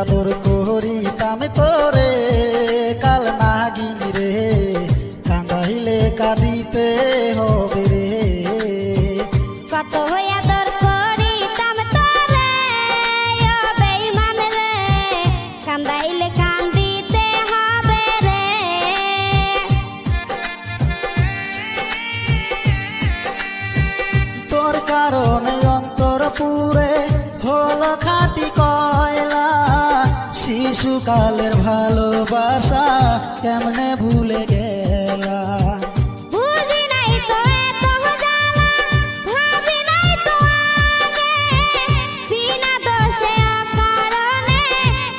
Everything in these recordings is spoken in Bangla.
আদর করিতাম তোরে কাল নাগিনী রে কান্দাইলে কাঁদিতে হবে রে। কত আদর করিতাম তোরে ও বেঈমান রে কান্দাইলে কান্দিতে হবে রে। তোর কারণে অন্তর পুরে হলো খাঁটি কয়লা শিশুকালের ভালোবাসা কেমনে ভুলে গেলা। বুঝি নাই তো এত জ্বালা ভাবি নাই তো আগে বিনা দোষে অকারণে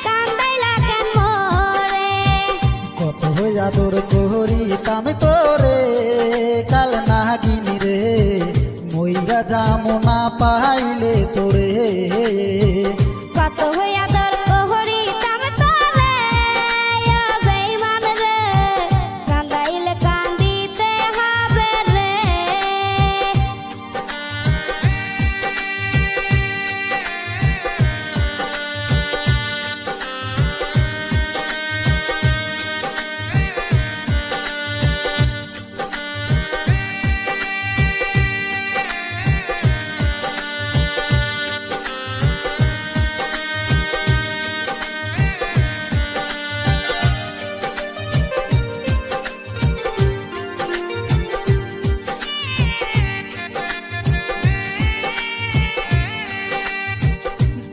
কান্দাইলা কেন মোরে। কত আদর করিতাম তোরে কাল নাগিনী রে মইরা যামো না পাইলে তোরে। কত আদর করিতাম তোরে ও বেঈমান রে কান্দাইলে কান্দিতে হবে রে।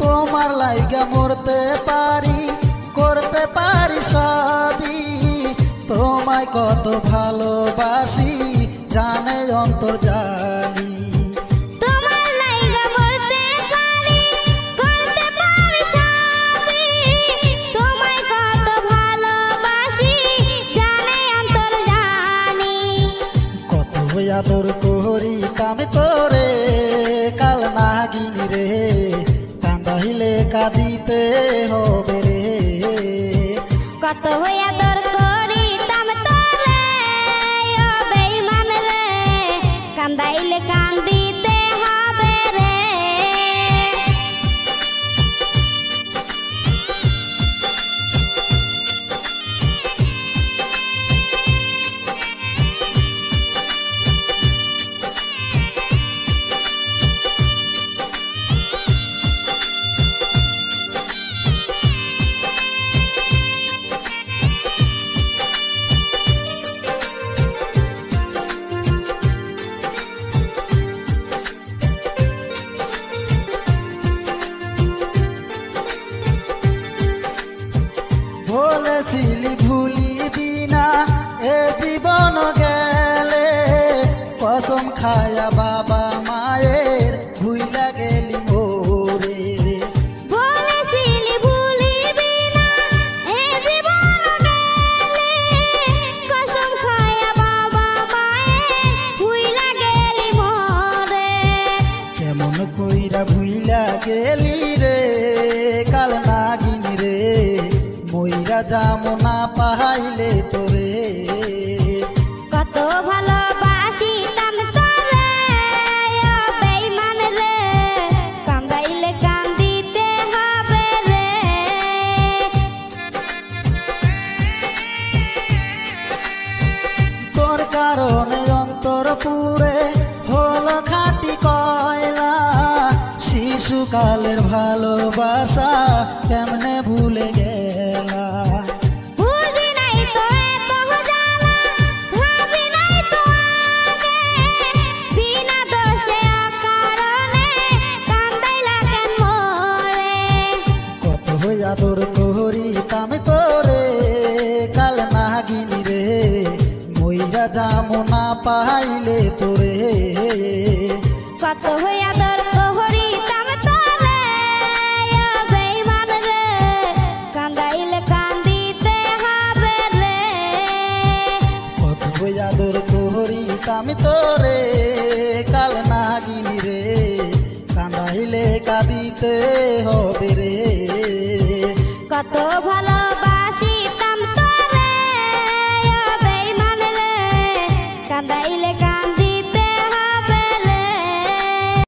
তোমার লাইগা মরতে পারি করতে পারি সবই তোমায় কত ভালোবাসি জানে অন্তর জানি। তোমার লাইগা মরতে পারি করতে পারি সবই তোমায় কত ভালোবাসি জানে অন্তর জানি। কত আদর করিতাম তোরে কাল নাগিনী রে কান্দাইলে কাঁদিতে হবে রে। কত আদর করিতাম তোরে ও বেঈমান রে কান্দাইলে কান্দিতে হবে রে। বলেছিলি ভুলিবি না এ জীবন গেলে কসম খায়া বাবা মায়ের ভুইলা গেলি মোরে। বলেছিলি ভুলিবি না এ জীবন গেলে কসম খায়া বাবা মায়ের ভুইলা গেলি মোরে। কেমন কইরা ভুইলা গেলি রে কাল নাগিনী রে মইরা যামো না পাইলে তোরে। কত ভালোবাসিতাম তোরে ও বেঈমান রে কান্দাইলে কান্দিতে হবে রে। তোর কারণে অন্তর পুরে হলো খাঁটি কয়লা শিশুকালের ভালোবাসা কেমনে ভুলে গেলা। বুঝি নাই তো এত জ্বালা ভাবি নাই তো আগে বিনা দোষে অকারণে কান্দাইলা কেন মোরে। কত আদর করিতাম তোরে কাল নাগিনী রে মইরা যামো না পাইলে তোরে। কত আদর করিতাম তোরে ও বেঈমান রে কান্দাইলে কান্দিতে হবে রে। কত আদর করিতাম তোরে কাল নাগিনী রে কান্দাইলে কাঁদিতে হবে রে। কত ভালো